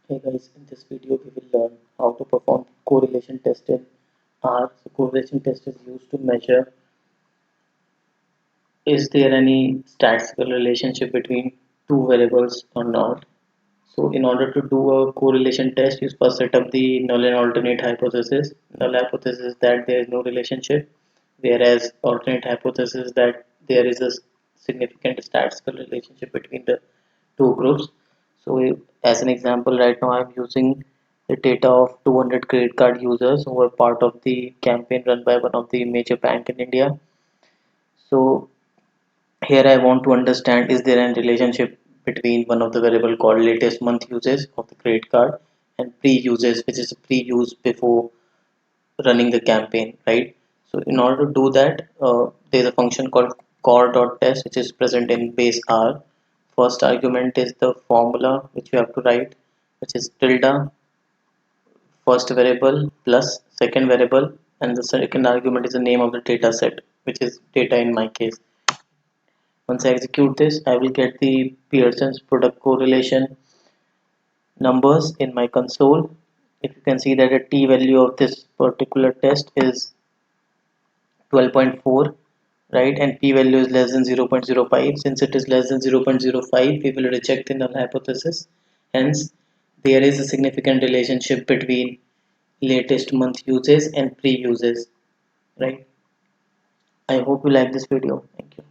Hey guys, in this video we will learn how to perform correlation test in R. So correlation test is used to measure is there any statistical relationship between two variables or not. So in order to do a correlation test, you first set up the null and alternate hypothesis. Null hypothesis is that there is no relationship, whereas alternate hypothesis is that there is a significant statistical relationship between the two groups. So as an example, right now I'm using the data of 200 credit card users who were part of the campaign run by one of the major bank in India. So here I want to understand, is there a relationship between one of the variable called latest month uses of the credit card and pre-uses, which is pre-use before running the campaign, right? So in order to do that, there's a function called core.test which is present in base R. First argument is the formula which you have to write, which is tilde first variable plus second variable, and the second argument is the name of the data set, which is data in my case. Once I execute this, I will get the Pearson's product correlation numbers in my console. If you can see that the t value of this particular test is 12.4, right, and p value is less than 0.05. Since it is less than 0.05, we will reject the null hypothesis. Hence, there is a significant relationship between latest month uses and pre-uses, right? I hope you like this video. Thank you.